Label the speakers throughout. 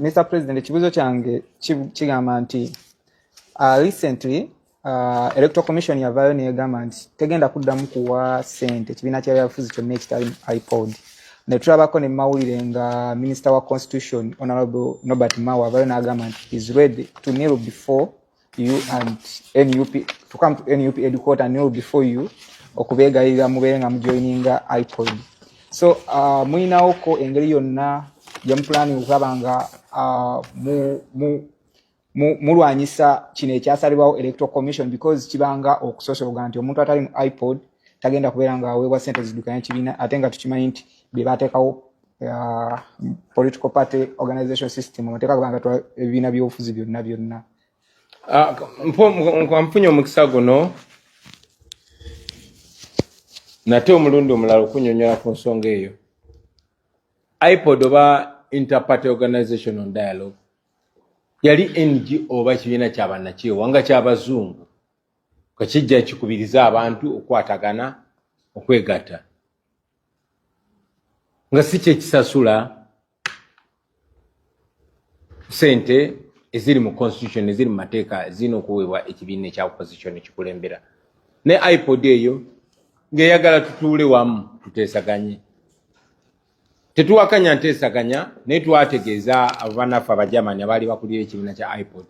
Speaker 1: Mr. President, ekibuzo kyange kigamba nti recently Electoral Commission yavaayo negamba nti tegenda kuddamu kuwa ssente ekibiina ky'ebyobufuzi kyonna ekitali iPod. Ne tulabako ne mawulire nga Minister wa Constitution Honorable Norbert Mao avaayo n'agamba nti is ready to kneel before you and NUP, to come to NUP headquarters and kneel before you okubeegayirira mubeere nga mujoininga iPod. So muyinawo engeri yonna jampulani okulaba nga mulwanyisa kino ekyasalibwawo Electoral Commission because kibanga okusosola nti omuntu atali mu iPod tagenda kubeera nga aweebwa ssente zidukanya ekibiina ate nga tukimanyi nti bye baateekawo political party organization system amateeka kubanga ebibiina by'obufuzi byonna.
Speaker 2: Mfunye omukisa guno nate omulundi omulala okunyonyola ku nsonga eyo. iPod oba Interparty Organization on Dialogue yali NGO oba kibiina ky'abannakyewa nga ky'abazungu kakijja kikubiriza abantu okwatagana okwegatta nga si kyekisasula sente eziri mu constitution eziri mu mateeka ezirina okuweebwa ekibiina ekya opposition ekikulembera ne iPod eyo ng'eyagala tutuule wamu tuteesaganye. Tetuwakanya nteesaganya naye twategeeza abanafu abajamani abaali bakulira ekibiina kya iPod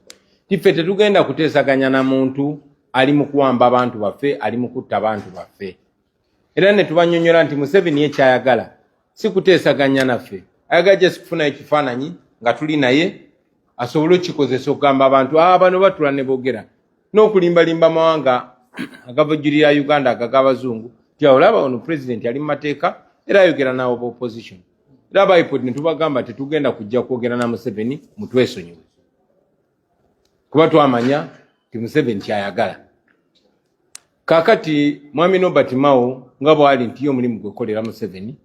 Speaker 2: tiffe tetugenda kuteesaganya na muntu ali mu kuwamba abantu baffe, ali mu kutta abantu baffe. Era ne tubanyonyola nti Museveni ekyayagala si kuteesaganya naffe, ayagala just kufuna ekifaananyi nga tuli naye asobole okukikozesa okugamba abantu bano batula ne boogera n'okulimbalimba mawanga agavujjirira Uganda ag'abazungu ti olaba ono president ali mu mateeka era ayogera nawo opposition. Era iPod ne tubagamba tetugenda kujja kwogera na Museveni mutwesonyiwe kuba twamanya ti Museveni kyayagala. Kakati Mwami Norbert Mao nga bwali nti yo mulimu gwekolera Museveni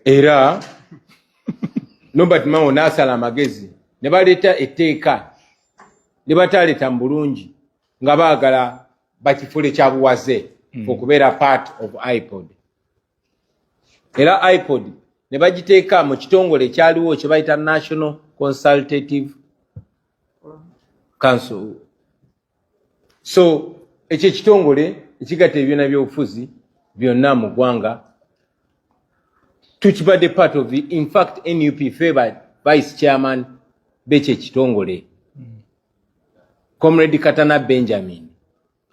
Speaker 2: era Norbert Mao n'asala amagezi ne baleeta etteeka ne bataleeta mu bulungi nga baagala bakifule kya buwaze okubeera part of iPod. Era iPod ne bagiteeka mu kitongole ekyaliwo kye bayita National Consultative Council. So ekyo ekitongole ekigatta ebibiina by'obufuzi byonna mu ggwanga tukibadde part of it. In fact NUP favored vice chairman b'ekyo ekitongole Comrade Katana Benjamin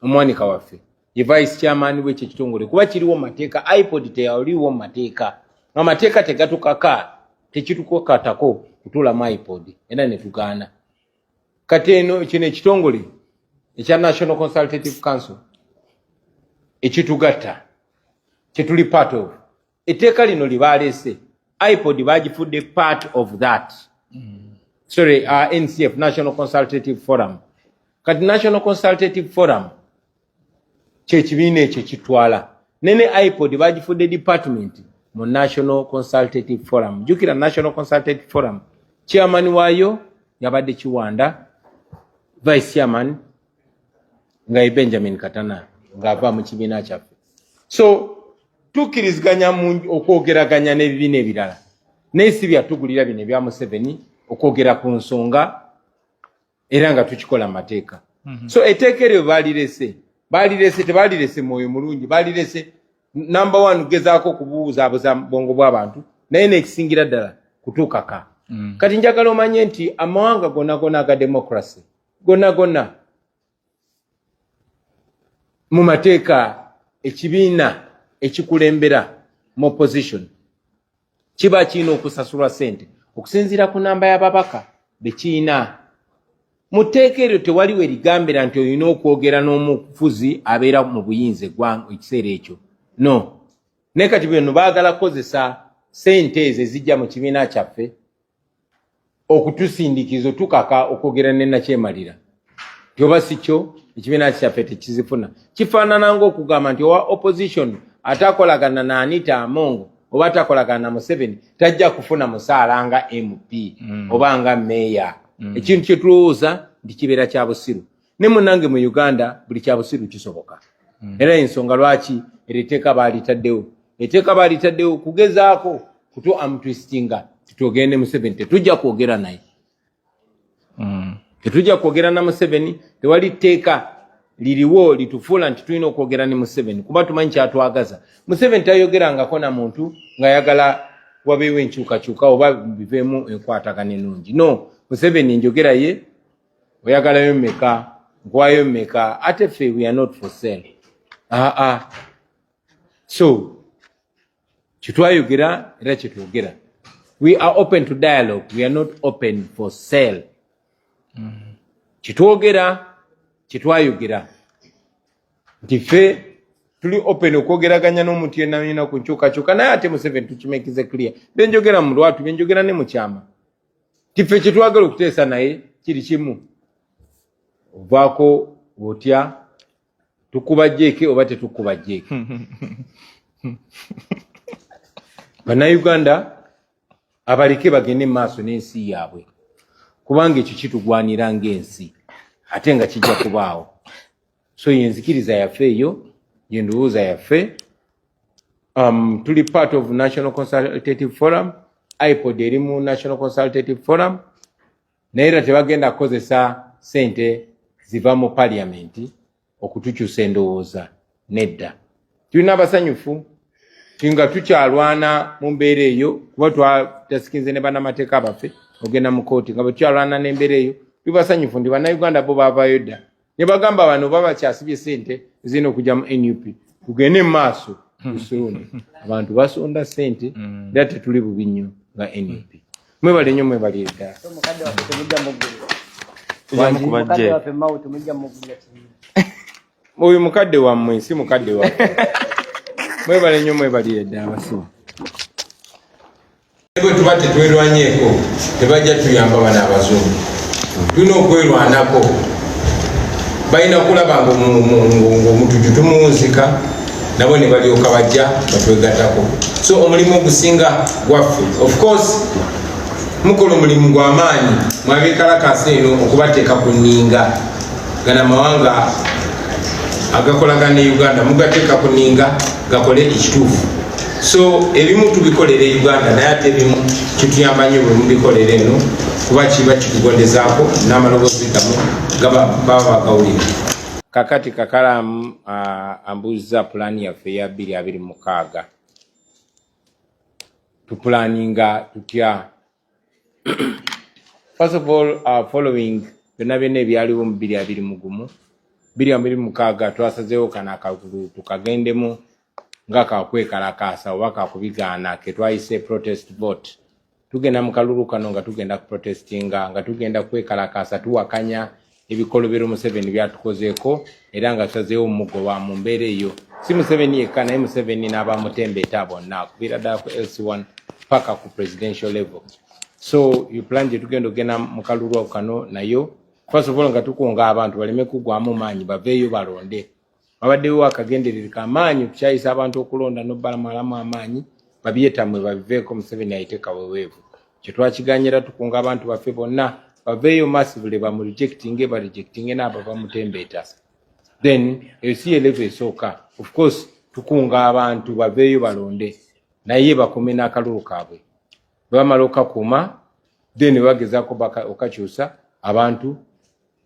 Speaker 2: omwanika waffe ye vice chairman w'ekyo ekitongole kuba kiriwo mateeka. iPod teyaliwo mateeka, amateeka tegatukaka tekitukakatako kutuula mu iPod era ne tugaana. Kati eno kino ekitongole ekya National Consultative Council ekitugatta kyetuli part of etteeka lino libaleese iPod bagifudde part of that. Sorry, NCF, National Consultative Forum. Kati National Consultative Forum kyekibiina ekyo kitwala nene iPod bagifudde department mu National Consultative Forum. Jukira National Consultative Forum chairman waayo yabadde Kiwanda, vice chairman nga Benjamin Katana ng'ava mu kibiina kyaffe. So tukkiriziganya okwogeraganya n'ebibiina ebirala naye si byatugulira bino ebya Museveni okwogera ku nsonga era nga tukikola mateeka. So etteeka eryo balirese tebalirese mwoyo mulungi, balirese number one gezaako kubuuzaabuza bwongo bw'abantu naye n'ekisingira ddala kutuukaka. Kati njagala omanye nti amawanga gonna aga democracy gonna mu mateeka ekibiina ekikulembera mu opposition kiba kiina okusasulwa ssente okusinziira ku namba y'ababaka bekiina. Mu tteeka eryo tewaliwo erigambira nti olina okwogera n'omufuzi abeera mu buyinza eggwanga ekiseera ekyo, no. Naye kati bino baagala kukozesa ssente ezo ezijja mu kibiina kyaffe okutusindikiza tukaka okwogera ne nakyemalira tyoba si kyo ekibiina kyaffe tekizifuna. Kifaanana ng'okugamba nti owa opposition atakolagana na Anita Amongo oba atakolagana na Museveni tajja kufuna musaala nga MP oba nga meya. Ekintu kye tulowooza nti kibeera kya busiru. Ne munnange mu Uganda buli kya busiru kisoboka. Era ensonga lwaki eritteeka baalitaddewo. Etteeka baalitaddewo kugezaako kutu amtwistinga titugende Museveni tetujja kwogera naye. Tetujja kwogera na Museveni, tewali tteeka liriwo litufuula nti tulina okwogera ne Museveni kuba tumanyi kyatwagaza. Museveni tayogerangako na muntu nga yagala wabeewo enkyukakyuka oba biveemu enkwatagana ennungi. No, Museveni njogera ye oyagalayo mmeka nkwayo mmeka ate ffe we are not for sale. So kitwayogera era kyetwogera. We are open to dialogue. We are not open for sale. Kitwogera kitwayogera nti ffe tuli open okwogeraganya n'omuntu yenna yenna ku nkyukakyuka naye ate Museveni tukimekize clear. Benjogera mu lwatu benjogera ne mu kyama nti ffe kyetwagala okuteesa naye kiri kimu. Ovaako otya tukuba jjeeke oba tetukuba jjeeke. Bannayuganda abaleke bagende maaso n'ensi yaabwe kubanga ekyo kitugwanira ng'ensi ate nga kijja kubaawo. So yenzikiriza yaffe eyo yendowooza yaffe. Tuli part of National Consultative Forum. IPOD eri mu National Consultative Forum naye era tebagenda kukozesa sente ziva mu parliament okutukyusa endowooza nedda. Tulina abasanyufu nga tukyalwana mu mbeera eyo kuba twasikinze ne bannamateeka baffe ogenda mu kooti nga bwe tukyalwana n'embeera eyo tubasanyufu ndi bannayuganda bo baavaayo dda ne bagamba bano baba kyasibye sente zirina okujja mu NUP tugende mu maaso tusulune. Abantu basonda sente era tetuli bubi nnyo nga NUP. Mwebale nnyo mwebale ddala. Oyo mukadde wammwe si mukadde waffe. Mwebale nnyo mwebale ddala abasimu. Bwe tuba tetwerwanyeeko tebajja tuyamba bana abazungu. Tulina okwerwanako. Balina kulaba ng'omuntu tumuwunzika nabo ne balyoka bajja batwegattako. So omulimu ogusinga gwaffe. Of course mukola omulimu gw'amaanyi mwabeekalakasa eno okubateeka ku nninga gana amawanga agakolagana ne Uganda mugateeka ku nninga gakole ekituufu. So ebimu tubikolera e Uganda naye ate ebimu kituyamba nnyo bwe mubikolera eno kuba kiba kitugondezaako n'amaloboozi gamu baba bagawulira. Kakati Kakalamu ambuuza pulaani yaffe ya 2026. Tupulaninga tutya? First of all, following byonna byonna ebyaliwo mu 2021 2026 twasazeewo kana akalulu tukagendemu nga kakwekalakaasa oba kakubigaana ke twayise protest vote. Tugenda mu kalulu kano nga tugenda kuprotestinga nga tugenda kwekalakaasa tuwakanya ebikolobero Museveni byatukozeeko era nga tusazeewo omugoba mu mbeera eyo. Si Museveni yekka naye Museveni n'abamutembeeta bonna kuviira ddala ku LC1 paka ku presidential level. So you plan gye tugenda ogenda mu kalulu kano nayo first of all nga tukunga abantu baleme kugwamu maanyi baveeyo balonde. Babaddewo akagenderere k'amaanyi kukyayisa abantu okulonda n'obalamalamu amaanyi babyetamwe babiveeko Museveni ayite kaweweevu. Kye twakiganyira tukunga abantu baffe bonna baveeyo massively barejectinge n'abo bamutembeeta. Then si level esooka of course tukunga abantu baveeyo balonde naye bakume n'akalulu kaabwe. Bamala okakuuma then bagezaako okakyusa abantu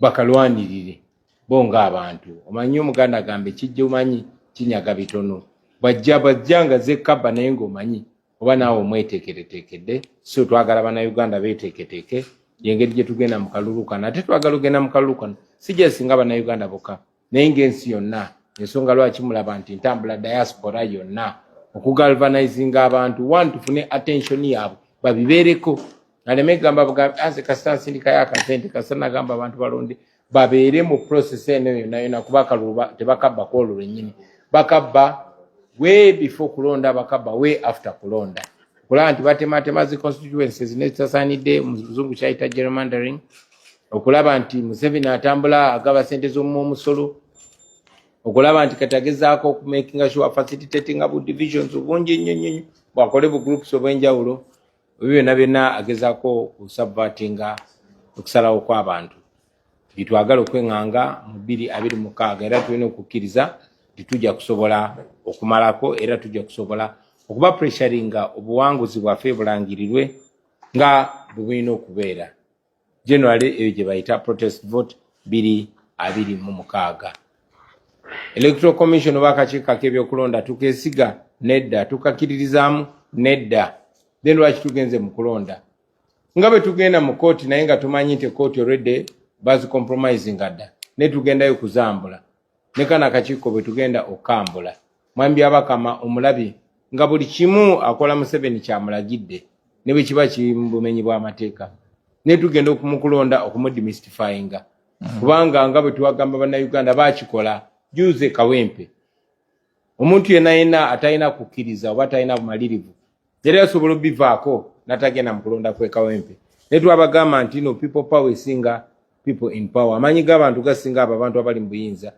Speaker 2: bakalwanirire bonga abantu. Omanyi Omuganda agambe kijja omanyi kinyaga bitono. Bajja nga zekkabba naye ng'omanyi oba naawe omweteekereteekedde. So twagala bannayuganda beeteeketeeke yengeri gye tugenda mu kalulu kano. Ate twagala ogenda mu kalulu kano si gye singa bannayuganda bokka naye ng'ensi yonna. Ensonga lwaki mulaba nti ntambula diaspora yonna okugalvanizinga abantu one tufune attention yaabwe babibeereko. Aleme gamba bugambi anze kasita nsindika y'akasente kasita nagamba abantu balonde babeere mu process eno yonna kuba akalulu tebakabba kwolwo lwennyini. Bakabba way before kulonda bakabba way after kulonda. Okulaba nti batematema zi constituencies nezitasaanidde mu Luzungu kyayita gerrymandering. Okulaba nti Museveni atambula agaba sente z'omusolo. Okulaba nti kati agezaako okumakinga sure facilitating abu divisions obungi nnyo bwakole bu groups obw'enjawulo. Byonna byonna agezaako kusubvertinga okusalawo kw'abantu. Bitwagala okweŋŋanga mu 2026 era tulina okukkiriza nti tujja kusobola okumalako era tujja kusobola okuba pressuringa obuwanguzi bwaffe bulangirirwe nga bwino kubeera generally ebyo gye bayita protest vote 226. Electoral Commission oba akakiiko k'ebyokulonda tukesiga nedda, tukakiririzaamu nedda, then lwaki tugenze mu kulonda nga bwe tugenda mu kooti naye nga tumanyi nti kooti already bazi compromising adda ne tugendayo kuzambula ne kana akakiiko bwe tugenda okambula mwambi abakama omulabi nga buli kimu akola Museveni kyamulagidde ne bwe kiba kiri mu bumenyi bw'amateeka ne tugenda okumukulonda okumudemystifyinga kubanga nga bwe tuwagamba bannayuganda bakikola juze Kawempe omuntu yenna atalina kukkiriza oba atalina bumalirivu era asobola obivaako natagenda mu kulonda kwe Kawempe ne twabagamba nti no people power esinga people in power, amanyi g'abantu gasinga abo abantu abali mu buyinza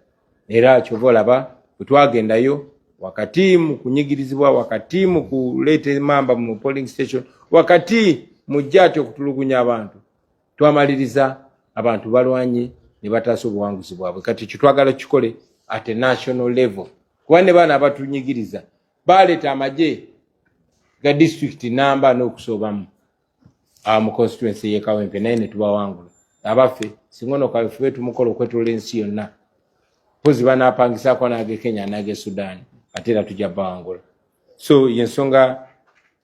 Speaker 2: era kyova olaba bwe twagendayo wakati mu kunyigirizibwa wakati mu kuleeta mamba mu polling station wakati mujja ati okutulugunya abantu twamaliriza abantu balwanye ne bataasa obuwanguzi bwabwe kati kitwagala kikole at a national level kuba ne baana abatunyigiriza baleeta amagye ga district namba n'okusoobamu mu constituency ye Kawempe naye ne tubawangula abaffe singono kaffe tumukola okwetola ensi yonna pozi banaapangisaako n'age Kenya n'age Sudan ate era tujja bawangula so yensonga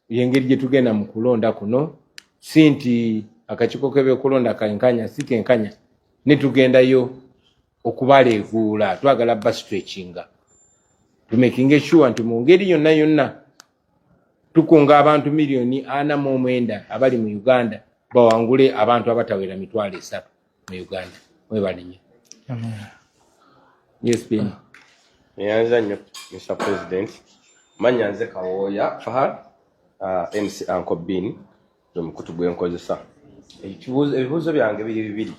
Speaker 2: yengeri gye tugenda mu kulonda kuno si nti akakiiko k'ebyokulonda kenkanya si kenkanya ne tugendayo okubaleeguula twagala bastretchinga tumakinge sure nti mu ngeri yonna yonna tukunga abantu miliyoni 49 abali mu Uganda bawangule abantu abatawera 3,000 mu Uganda webalinye. Yes, Ben.
Speaker 3: Esanyu, Mr. President. Manyanze Kawoya Fahad, MC Uncle Bin, Mukutu Gwenkozesa. Ebibuuzo byange bibiri.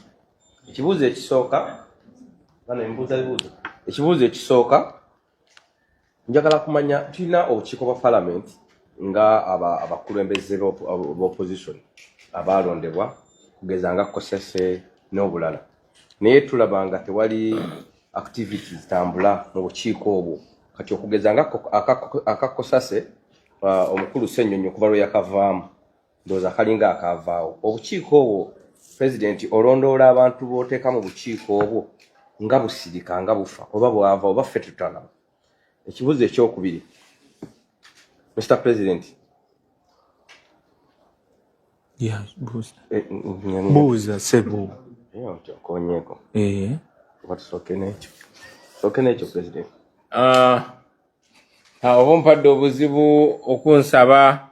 Speaker 3: Ekibuuzo ekisooka, ekibuuzo ekisooka njagala kumanya tulina obukiiko bwa Parliament nga abakulembeze b'opposition abalondebwa kugeza nga Kosese n'obulala naye tulabanga tewali activities tambula mu bukiiko obwo kati okugeza nga akakosase omukulu Ssenyonyi okuva lwe yakavaamu ndowooza kalinga akavaawo obukiiko obwo President olondoola abantu b'oteeka mu bukiiko obwo nga busirika nga bufa oba bwava oba ffe tutana. Ekibuuzo ekyokubiri Mr. President.
Speaker 4: Yeah, buuza sebo.
Speaker 3: Konyeko. What sokenecho President.
Speaker 2: Ompadde obuzibu okunsaba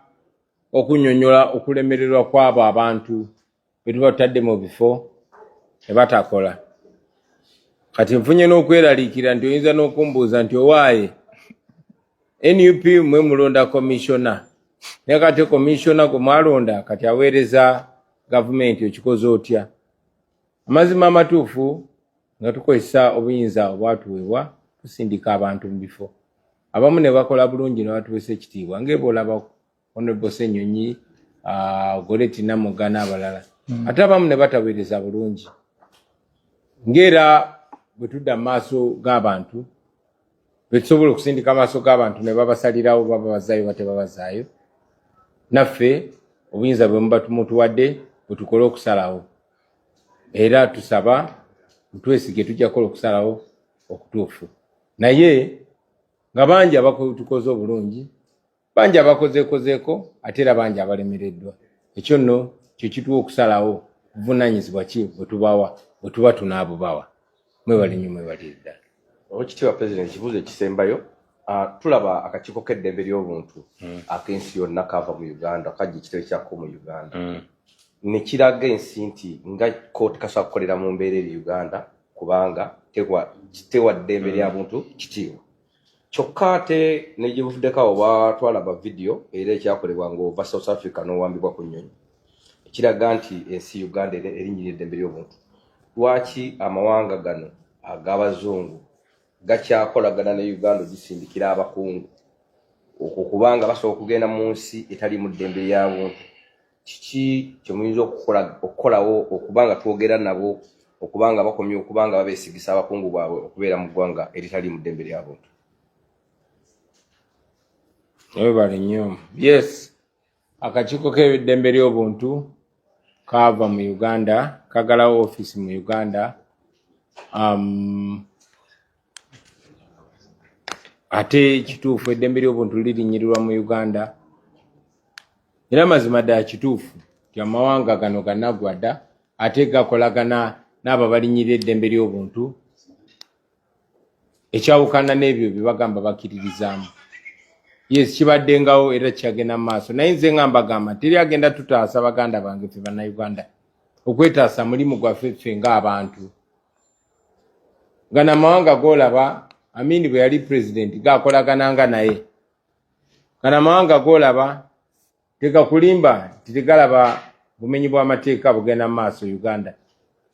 Speaker 2: okunyonyola okulemererwa kw'abo abantu bwe tuba tutadde mu bifo ne batakola. Kati nfunye n'okweraliikira nti oyinza n'okumbuuza nti owaaye NUP mwe mulonda commissioner naye kati commissioner gwe mwalonda kati aweereza gavumenti okikoze otya. Amazima amatuufu nga tukozesa obuyinza obwatuweebwa tusindika abantu mu bifo abamu ne bakola bulungi ne batuweesa ekitiibwa ng'ebolaba Honorable Ssenyonyi Goreti Namuga n'abalala ate abamu ne bataweereza bulungi ng'era bwe tudda mu maaso g'abantu bwe tusobola okusindika amaaso g'abantu ne babasalirawo baba bazaayo bate babazaayo naffe obuyinza bwe muba tumutuwadde bwe tukole okusalawo era tusaba mutwesige tujja kukola okusalawo okutuufu naye nga bangi abakoze obulungi bangi abakozeekozeeko ate era bangi abalemereddwa ekyo nno kye kituwa okusalawo buvunaanyizibwa ki bwe tubawa bwe tuba tunaabubawa mwebalinnyo mwebaliridda.
Speaker 3: Okitiibwa President kibuuzo ekisembayo tulaba akakiiko k'eddembe ly'obuntu ak'ensi yonna kava mu Uganda kajja ekitebe kyako mu Uganda ne kiraga ensi nti nga kooti kasobola kukolera mu mbeera eri Uganda kubanga tewa ddembe lya buntu kitiibwa kyokka ate ne gye buvuddeko awo batwalaba vidiyo era ekyakolebwa ng'ova South Africa n'owambibwa ku nnyonyi ekiraga nti ensi Uganda erinnyirira eddembe ly'obuntu. Lwaki amawanga gano ag'abazungu gakyakolagana ne Uganda gisindikira abakungu okubanga basobola okugenda mu nsi etali mu ddembe lya buntu? Kiki kyemuyinza okukolawo okubanga twogera nabo okubanga bakomye okubanga babeesigisa abakungu baabwe okubeera mu ggwanga eritali mu ddembe lya buntu?
Speaker 2: Webale nnyo. Yes, Akakiiko k'eddembe ly'obuntu kaava mu Uganda, kagalawo office mu Uganda. Ate kituufu eddembe ly'obuntu lirinyirirwa mu Uganda. Era mazima ddala kituufu nti amawanga gano gannaggwadda ate gakolagana n'abo balinyirira eddembe ly'obuntu. Ekyawukana n'ebyo bye bagamba bakkiririzaamu. Yes, kibaddengawo era kyagenda mu maaso. Naye nze nga mbagamba teri agenda tutaasa baganda bange ffe bannayuganda. Okwetaasa mulimu gwaffe ffe ng'abantu. Gana amawanga g'olaba, Amini bwe yali president gaakolagananga naye. Gana amawanga g'olaba tegakulimba nti tegalaba bumenyi bw'amateeka bugenda mu maaso Uganda.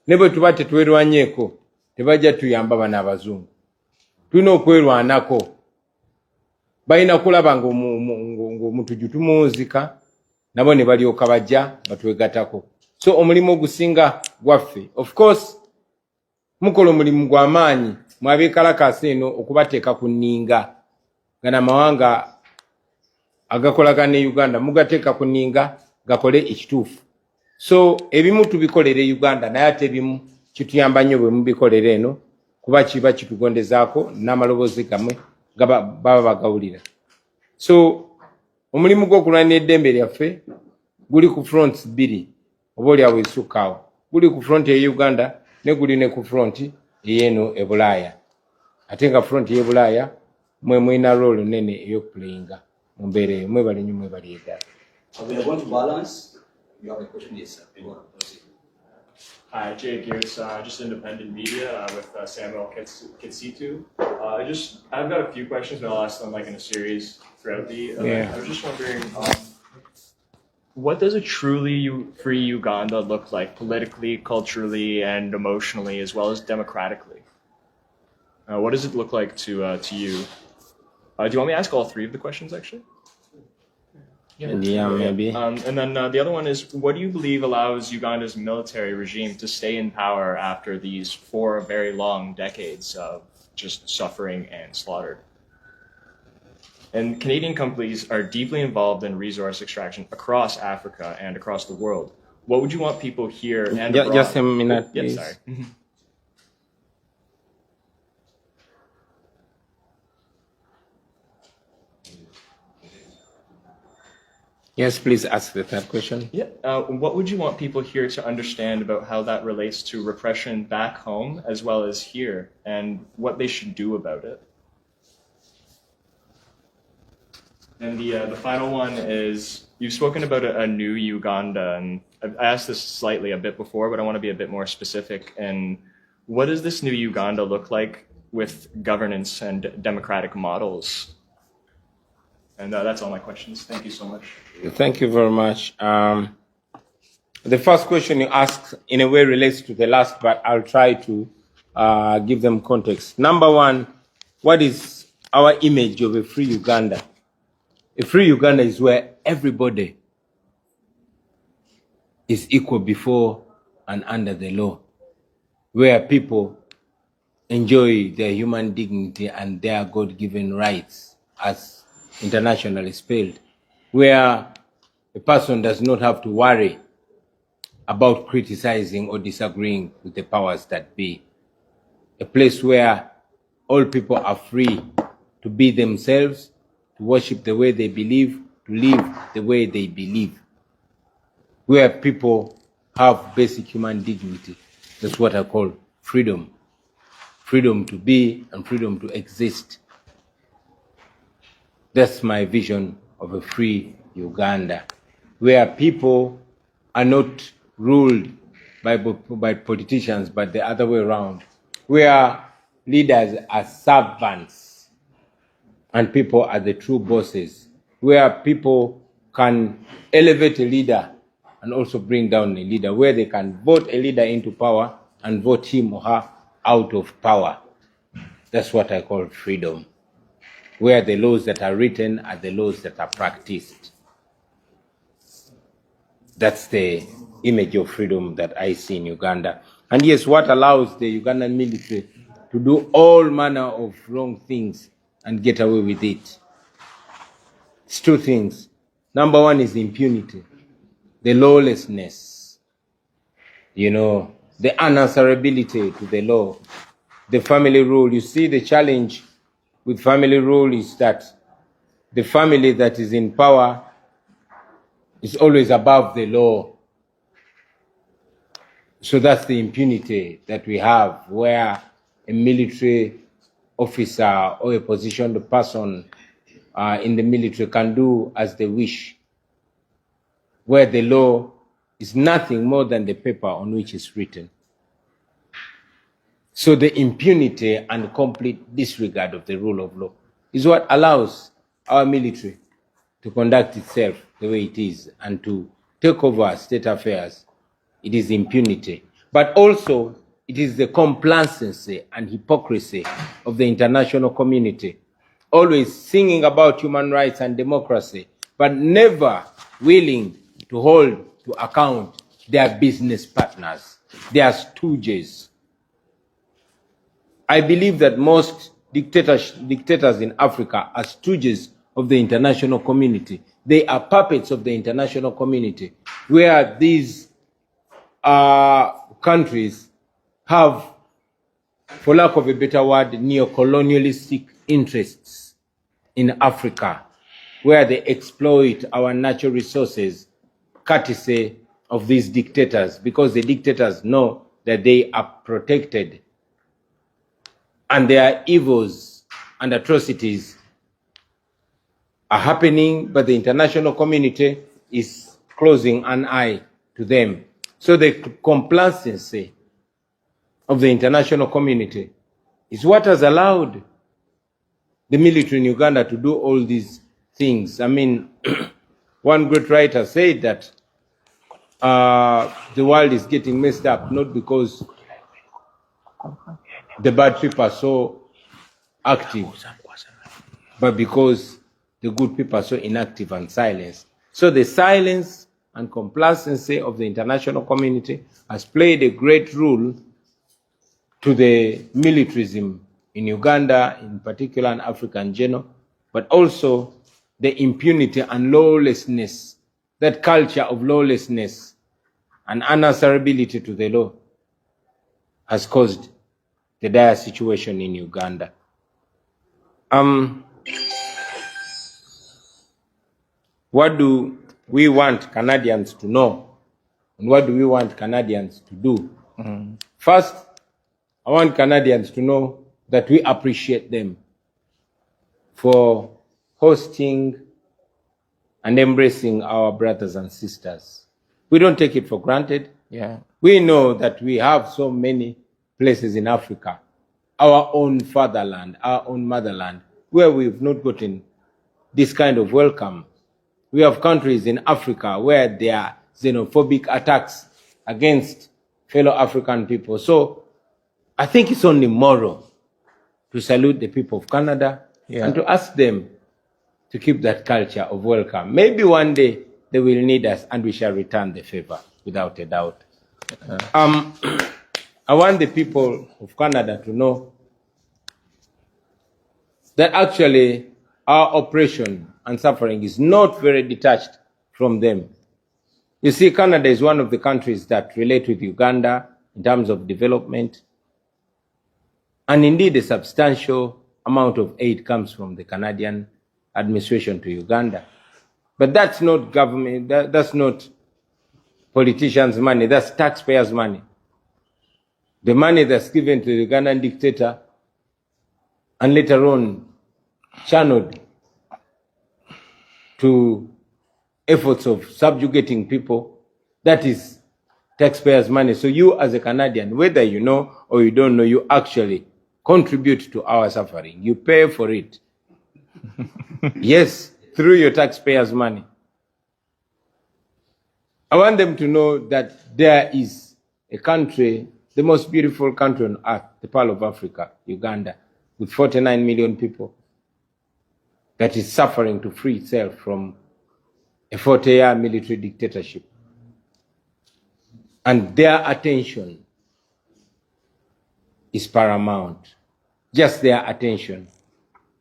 Speaker 2: Ne bwe tuba tetwerwanyeeko tebajja tuyamba bano abazungu. Tulina okwerwanako. Balina kulaba ng'omuntu tumuwunzika nabo ne balyoka bajja batwegatako. So omulimu ogusinga gwaffe, of course mukola omulimu gw'amaanyi mwabeekalakaasa eno okubateeka ku nninga. Gana amawanga agakolagana ne Uganda mugateeka ku nninga gakole ekituufu. So ebimu tubikolera Uganda naye ate ebimu kituyamba nnyo bwe mubikolera eno kuba kiba kitugondezaako n'amaloboozi gammwe baba bagawulira. So omulimu gw'okulwanira eddembe lyaffe guli ku fronts bbiri oba olyawo esukkaawo. Guli ku front ye Uganda ne guli ne ku front ey'eno e Bulaaya. Ate nga front y'e Bulaaya mwe mulina role nene ey'okuplayinga mu mbeera eyo. Mwebale nnyo mwebale eddala.
Speaker 5: We are going to balance. You have a question, yes, sir.
Speaker 6: Hi, Jake. It's just independent media with Samuel Kitsitu. I've got a few questions, but I'll ask them like in a series throughout the event. I was just wondering, what does a truly free Uganda look like politically, culturally, and emotionally, as well as democratically? What does it look like to you? Do you want me to ask all three of the questions, actually?
Speaker 2: Yeah, maybe.
Speaker 6: And then the other one is, what do you believe allows Uganda's military regime to stay in power after these 4 very long decades of just suffering and slaughter? And Canadian companies are deeply involved in resource extraction across Africa and across the world. What would you want people here and abroad?
Speaker 2: Just a minute, please.
Speaker 6: Sorry.
Speaker 2: Yes, please ask the third question.
Speaker 6: Yeah. What would you want people here to understand about how that relates to repression back home as well as here, and what they should do about it? And the final one is, you've spoken about a new Uganda, and I asked this slightly a bit before, but I want to be a bit more specific. And what does this new Uganda look like with governance and democratic models? And that's all my questions. Thank you so much.
Speaker 2: Thank you very much. The first question you asked in a way relates to the last, but I'll try to give them context. Number one, what is our image of a free Uganda? A free Uganda is where everybody is equal before and under the law, where people enjoy their human dignity and their God-given rights as internationally spelled, where a person does not have to worry about criticizing or disagreeing with the powers that be. A place where all people are free to be themselves, to worship the way they believe, to live the way they believe. Where people have basic human dignity. That's what I call freedom. Freedom to be and freedom to exist. That's my vision of a free Uganda, where people are not ruled by politicians, but the other way around, where leaders are servants and people are the true bosses, where people can elevate a leader and also bring down a leader, where they can vote a leader into power and vote him or her out of power. That's what I call freedom, where the laws that are written are the laws that are practiced. That's the image of freedom that I see in Uganda. And yes, what allows the Ugandan military to do all manner of wrong things and get away with it? It's 2 things. Number one is impunity, the lawlessness, you know, the unanswerability to the law, the family rule. You see, the challenge with family rule is that the family that is in power is always above the law. So that's the impunity that we have, where a military officer or a positioned person in the military can do as they wish, where the law is nothing more than the paper on which it's written. So the impunity and complete disregard of the rule of law is what allows our military to conduct itself the way it is and to take over state affairs. It is impunity. But also, it is the complacency and hypocrisy of the international community, always singing about human rights and democracy, but never willing to hold to account their business partners, their stooges. I believe that most dictators in Africa are stooges of the international community. They are puppets of the international community, where these countries have, for lack of a better word, neo-colonialistic interests in Africa, where they exploit our natural resources courtesy of these dictators, because the dictators know that they are protected and their evils and atrocities are happening, but the international community is closing an eye to them. So the complacency of the international community is what has allowed the military in Uganda to do all these things. I mean, one great writer said that the world is getting messed up, not because the bad people are so active, but because the good people are so inactive and silent. So the silence and complacency of the international community has played a great role to the militarism in Uganda, in particular, and Africa in general, but also the impunity and lawlessness, that culture of lawlessness and unanswerability to the law has caused the dire situation in Uganda. What do we want Canadians to know? And what do we want Canadians to do? First, I want Canadians to know that we appreciate them for hosting and embracing our brothers and sisters. We don't take it for granted.
Speaker 1: Yeah.
Speaker 2: We know that we have so many places in Africa, our own fatherland, our own motherland, where we've not gotten this kind of welcome. We have countries in Africa where there are xenophobic attacks against fellow African people. So I think it's only moral to salute the people of Canada and to ask them to keep that culture of welcome. Maybe one day they will need us and we shall return the favor, without a doubt. I want the people of Canada to know that actually our oppression and suffering is not very detached from them. You see, Canada is one of the countries that relate with Uganda in terms of development. And indeed, a substantial amount of aid comes from the Canadian administration to Uganda. But that's not government, that's not politicians' money, that's taxpayers' money. The money that's given to the Ugandan dictator and later on channeled to efforts of subjugating people, that is taxpayers' money. So you as a Canadian, whether you know or you don't know, you actually contribute to our suffering. You pay for it. Yes, through your taxpayers' money. I want them to know that there is a country, the most beautiful country on earth, the Pearl of Africa, Uganda, with 49 million people, that is suffering to free itself from a 40-year military dictatorship. And their attention is paramount. Just their attention.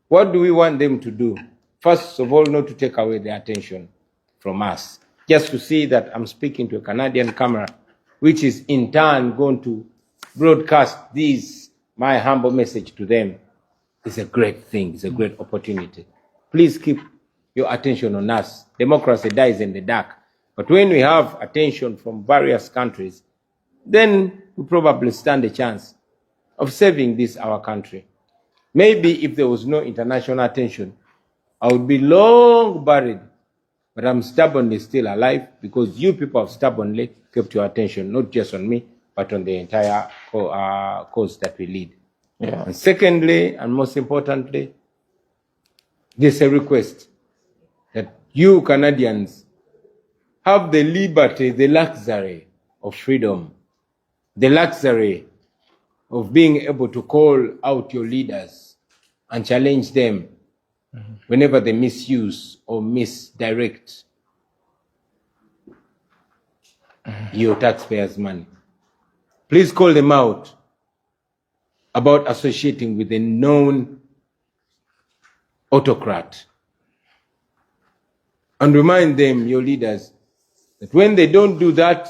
Speaker 2: What do we want them to do? First of all, not to take away their attention. from us. Just to see that I'm speaking to a Canadian camera, which is in turn going to broadcast this, my humble message to them, is a great thing, it's a great opportunity. Please keep your attention on us. Democracy dies in the dark. But when we have attention from various countries, then we probably stand a chance of saving this, our country. Maybe if there was no international attention, I would be long buried. But I'm stubbornly still alive because you people have stubbornly kept your attention, not just on me, but on the entire cause that we lead. Yeah. And secondly, and most importantly, there's a request that you Canadians have the liberty, the luxury of freedom, the luxury of being able to call out your leaders and challenge them whenever they misuse or misdirect your taxpayers' money. Please call them out about associating with a known autocrat. And remind them, your leaders, that when they don't do that,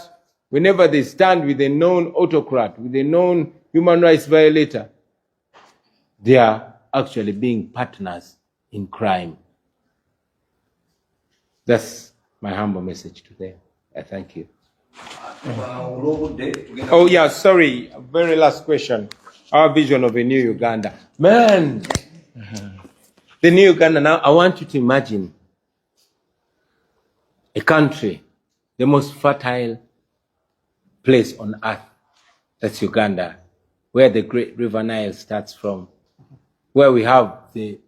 Speaker 2: whenever they stand with a known autocrat, with a known human rights violator, they are actually being partners in crime. That's my humble message to them. I thank you. Oh yeah, sorry, very last question. Our vision of a new Uganda. Man, the new Uganda, now I want you to imagine a country, the most fertile place on earth, that's Uganda, where the great river Nile starts from, where we have the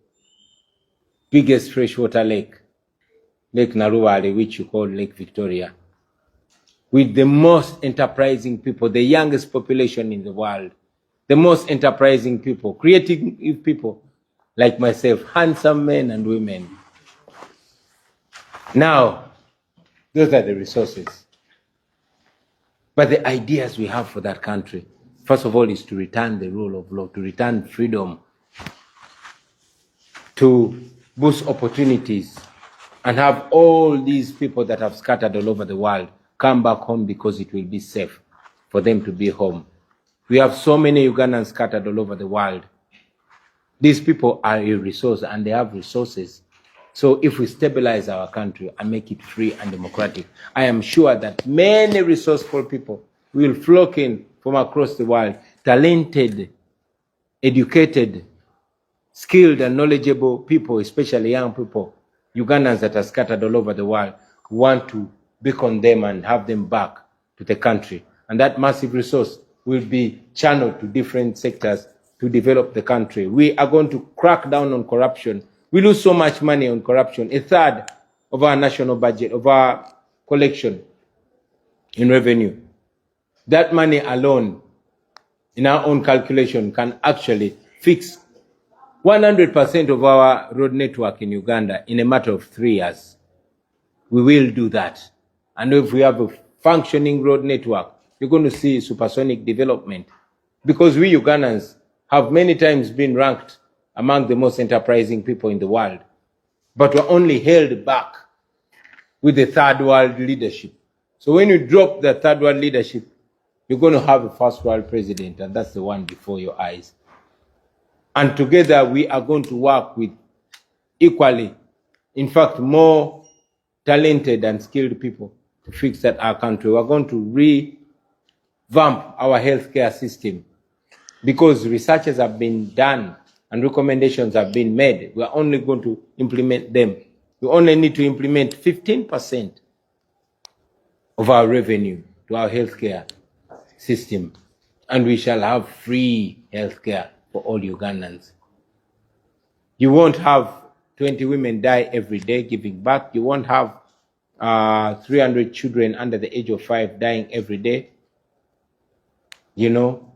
Speaker 2: biggest freshwater lake, Lake Naruwale, which you call Lake Victoria, with the most enterprising people, the youngest population in the world, the most enterprising people, creative people like myself, handsome men and women. Now, those are the resources. But the ideas we have for that country, first of all, is to return the rule of law, to return freedom, to boost opportunities, and have all these people that have scattered all over the world come back home because it will be safe for them to be home. We have so many Ugandans scattered all over the world. These people are a resource and they have resources. So if we stabilize our country and make it free and democratic, I am sure that many resourceful people will flock in from across the world, talented, educated, skilled and knowledgeable people, especially young people, Ugandans that are scattered all over the world, who want to beckon them and have them back to the country. And that massive resource will be channeled to different sectors to develop the country. We are going to crack down on corruption. We lose so much money on corruption, a third of our national budget, of our collection in revenue. That money alone, in our own calculation, can actually fix 100% of our road network in Uganda in a matter of 3 years. We will do that. And if we have a functioning road network, you're going to see supersonic development. Because we Ugandans have many times been ranked among the most enterprising people in the world, but we're only held back with the third world leadership. So when you drop the third world leadership, you're going to have a first world president, and that's the one before your eyes. And together we are going to work with equally, in fact, more talented and skilled people to fix that our country. We're going to revamp our healthcare system because researches have been done and recommendations have been made. We're only going to implement them. We only need to implement 15% of our revenue to our healthcare system, and we shall have free healthcare for all Ugandans. You won't have 20 women die every day giving birth. You won't have 300 children under the age of 5 dying every day. You know,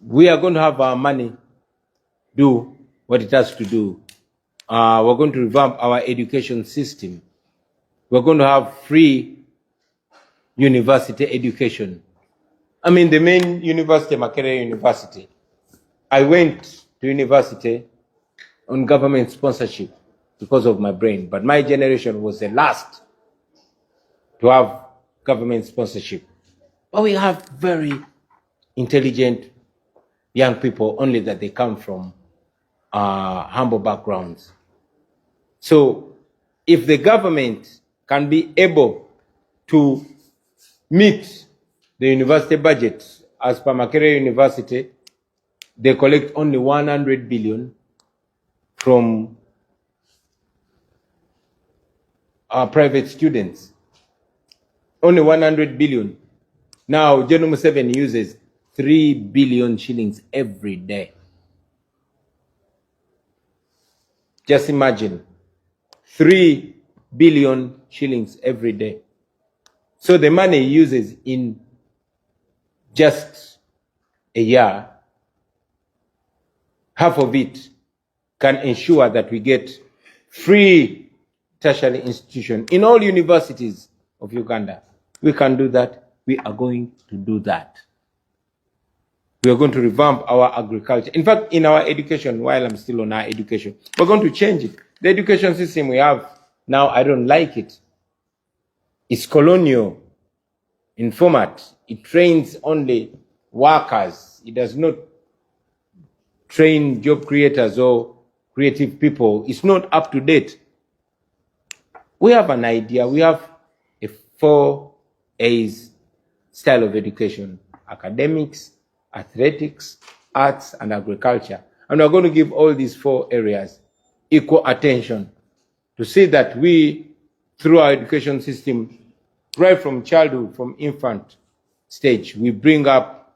Speaker 2: we are going to have our money do what it has to do. We're going to revamp our education system. We're going to have free university education. I mean, the main university, Makerere University, I went to university on government sponsorship. because of my brain, but my generation was the last to have government sponsorship. But we have very intelligent young people, only that they come from humble backgrounds. So if the government can be able to meet the university budget, as per Makerere University, they collect only 100 billion from private students. Only 100 billion. Now, General Museveni uses 3 billion shillings every day. Just imagine, 3 billion shillings every day. So the money he uses in just a year, half of it can ensure that we get free tertiary institution in all universities of Uganda. We can do that. We are going to do that. We are going to revamp our agriculture. In fact, in our education, while I'm still on our education, we're going to change it. The education system we have now, I don't like it. It's colonial in format. It trains only workers. It does not train job creators or creative people. It's not up to date. We have an idea. We have a 4 A's style of education: academics, athletics, arts, and agriculture. And we're going to give all these 4 areas equal attention to see that we, through our education system, right from childhood, from infant stage, we bring up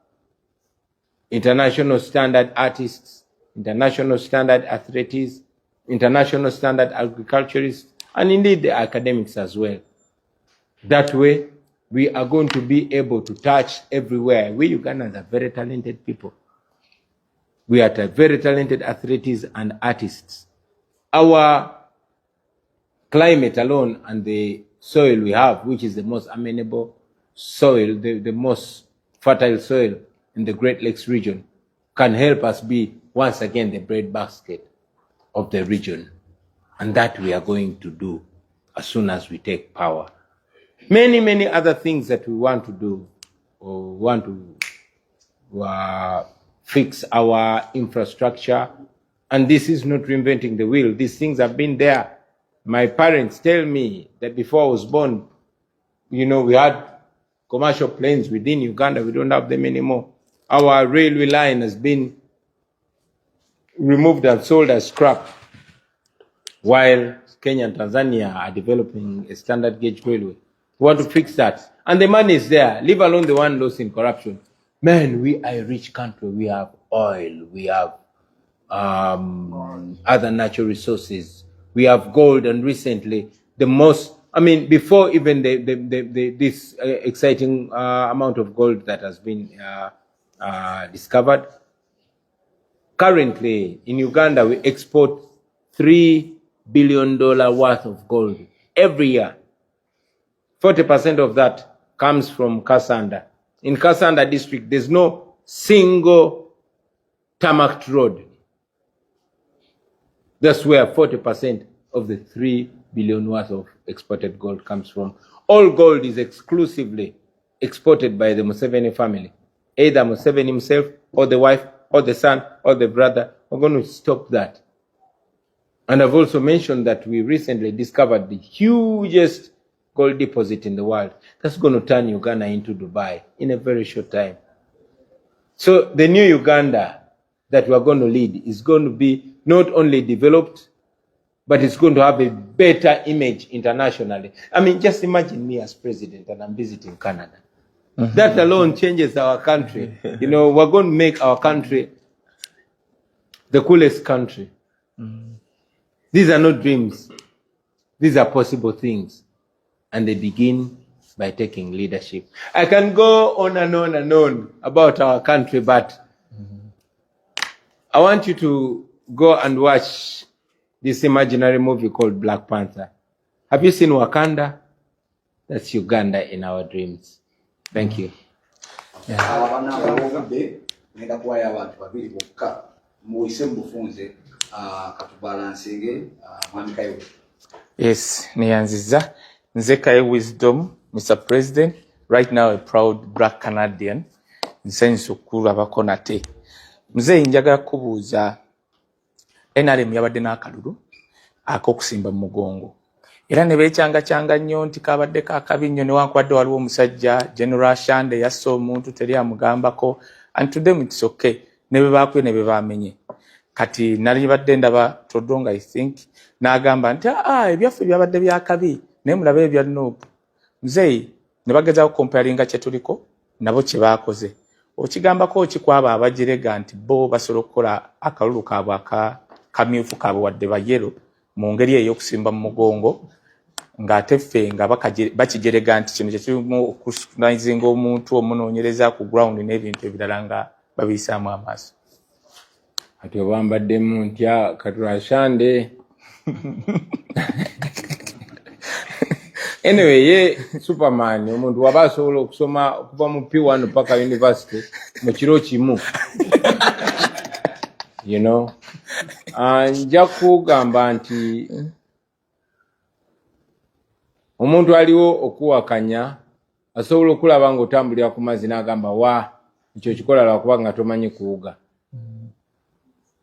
Speaker 2: international standard artists, international standard athletes, international standard agriculturists, and indeed the academics as well. That way, we are going to be able to touch everywhere. We Ugandans are very talented people. We are very talented athletes and artists. Our climate alone and the soil we have, which is the most amenable soil, the most fertile soil in the Great Lakes region, can help us be once again the breadbasket of the region. And that we are going to do as soon as we take power. Many, many other things that we want to do, or want to fix our infrastructure. And this is not reinventing the wheel. These things have been there. My parents tell me that before I was born, we had commercial planes within Uganda. We don't have them anymore. Our railway line has been removed and sold as scrap, while Kenya and Tanzania are developing a standard gauge railway. We want to fix that. And the money is there, leave alone the one lost in corruption. Man, we are a rich country. We have oil. We have other natural resources. We have gold, and recently before even this exciting amount of gold that has been discovered. Currently, in Uganda, we export $3 billion worth of gold every year. 40% of that comes from Kasanda. In Kasanda district, there's no single tarmac road. That's where 40% of the $3 billion worth of exported gold comes from. All gold is exclusively exported by the Museveni family. Either Museveni himself, or the wife, or the son, or the brother. We're going to stop that. And I've also mentioned that we recently discovered the hugest gold deposit in the world. That's going to turn Uganda into Dubai in a very short time. So the new Uganda that we're going to lead is going to be not only developed, but it's going to have a better image internationally. Just imagine me as president and I'm visiting Canada. Mm-hmm. That alone changes our country. We're going to make our country the coolest country. Mm-hmm. These are not dreams. These are possible things. And they begin by taking leadership. I can go on and on and on about our country, but I want you to go and watch this imaginary movie called Black Panther. Have you seen Wakanda? That's Uganda in our dreams. Thank you.
Speaker 5: katubalancing Mwami Kayo.
Speaker 4: Yes, niyanziza. Nze Kayo Wisdom, Mr. President, right now a proud black Canadian. Nsenso kulabako nate. Mzee njagala kubuuza NRM yabadde n'akalulu ak'okusimba mu mugongo. Era ne beekyanga nnyo nti kabadde kaakabi nnyo newankubadde waliwo omusajja General Shande yasse omuntu teri amugambako, and to them it's okay. Ne bwe baakwe ne bwe baamenye. Kati nali badde ndaba Todonga I think n'agamba nti ebyaffe byabadde byakabi naye mulabe ebya Nuupu. Mzee ne bagezaako comparinga kye tuliko nabo kye baakoze. Okigambako okikwaba abagirega nti bo basobola okukola akalulu kaabwe akamyufu kaabwe wadde bayero mu ngeri ey'okusimba mu mugongo ng'ate ffe nga bakigerega nti kino kyekirimu okuscrutinizinga omuntu omunoonyereza ku ground n'ebintu ebirala nga babiyisaamu amaaso.
Speaker 2: Ati obambaddemu ntya Katula Shande. Anyway, ye Superman, omuntu waba asobola okusoma okuva mu P1 paka university mu kiro kimu. You know, nja kugamba nti omuntu aliwo okuwakanya asobola okulaba nga otambulira ku mazzi n'agamba wa ekyo kikola lwakuba nga tomanyi kuwuga.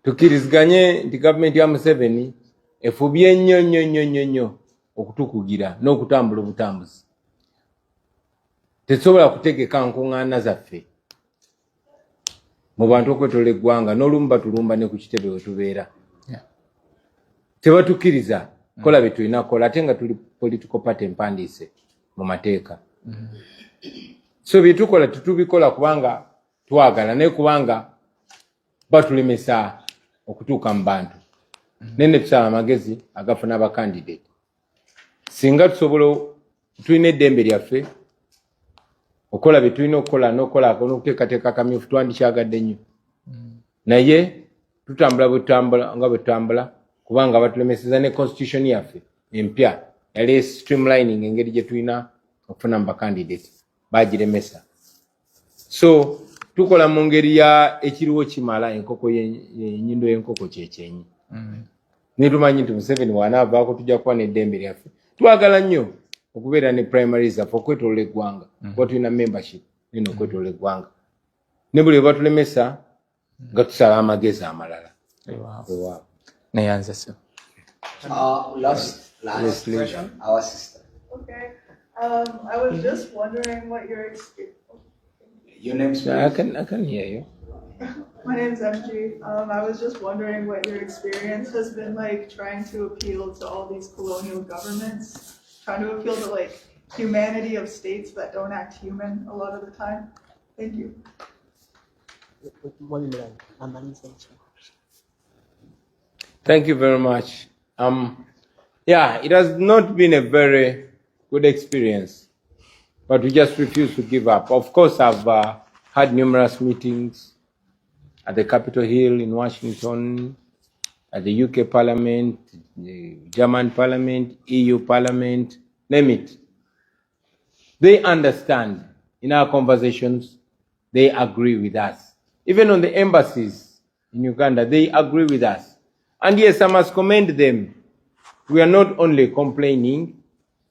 Speaker 2: Tukiriziganye nti gavumenti ya Museveni efubye nnyo okutukugira n'okutambula obutambuzi. Tesobola kutegeka nkuŋŋaana zaffe mu bantu okwetola eggwanga n'olumu batulumba ne ku kitebe we tubeera. Tebatukiriza kola bye tulina kola ate nga tuli political party empandiise mu mateeka. So bye tukola tetubikola kubanga twagala naye kubanga batulemesa okutuuka mu bantu. Nene tusaba amagezi agafuna abakandidate. Singa tusobola tulina eddembe lyaffe okola bye tulina okukola n'okola n'okuteekateeka akamyufu twandikyagadde nnyo. Naye tutambula nga bwe tutambula kubanga batulemeseza ne constitution yaffe empya yali streamlining engeri gye tulina okufuna mu bakandidate bagiremesa. So tukola mu ngeri ya ekiriwo kimala enkoko y'ennyindo y'enkoko kyekyenyi. Ne tumanyi nti Museveni wanaavaako tujja kuba n'eddembe lyaffe. Twagala nnyo okubeera ne primaries zaffe okwetolola eggwanga kuba tulina membership nino okwetolola eggwanga. Ne buli bwe batulemesa nga tusaba amagezi amalala.
Speaker 4: Neyanza so.
Speaker 7: Last question, our sister.
Speaker 8: Okay. I was just wondering what your experience.
Speaker 7: Your name's
Speaker 2: I can hear you.
Speaker 8: My name's MG. I was just wondering what your experience has been like trying to appeal to all these colonial governments, trying to appeal to like humanity of states that don't act human a lot of the time. Thank you.
Speaker 2: Thank you very much. Yeah, it has not been a very good experience, but we just refuse to give up. Of course, I've had numerous meetings at the Capitol Hill in Washington, at the UK Parliament, the German Parliament, EU Parliament, name it. They understand in our conversations, they agree with us. Even on the embassies in Uganda, they agree with us. And yes, I must commend them. We are not only complaining,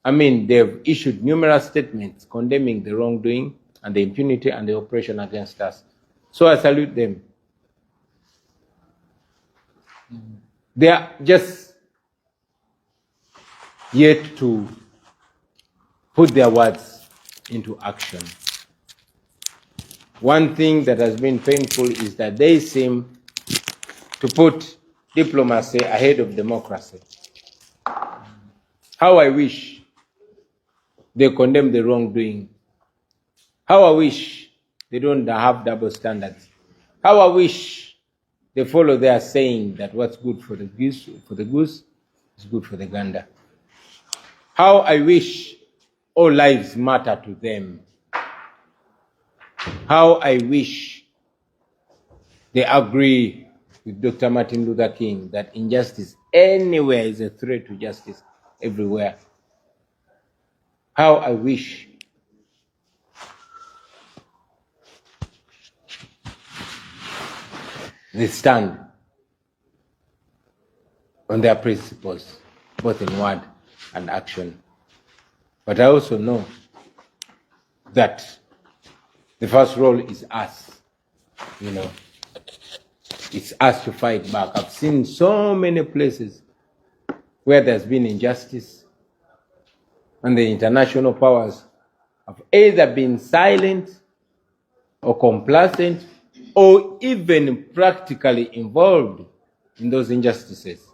Speaker 2: they've issued numerous statements condemning the wrongdoing and the impunity and the oppression against us. So I salute them. They are just yet to put their words into action. One thing that has been painful is that they seem to put diplomacy ahead of democracy. How I wish they condemn the wrongdoing. How I wish they don't have double standards. How I wish they follow their saying that what's good for the goose is good for the gander. How I wish all lives matter to them. How I wish they agree with Dr. Martin Luther King that injustice anywhere is a threat to justice everywhere. How I wish they stand on their principles, both in word and action. But I also know that the first role is us, you know. It's us to fight back. I've seen so many places where there's been injustice and the international powers have either been silent or complacent or even practically involved in those injustices.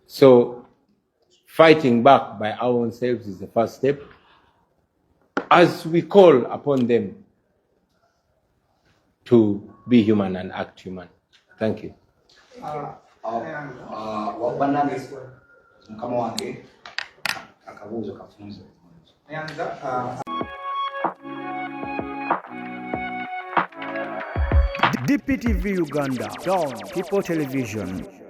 Speaker 2: So fighting back by our own selves is the first step, as we call upon them to be human and act human. Thank you.
Speaker 9: DPTV Uganda, Down People Television.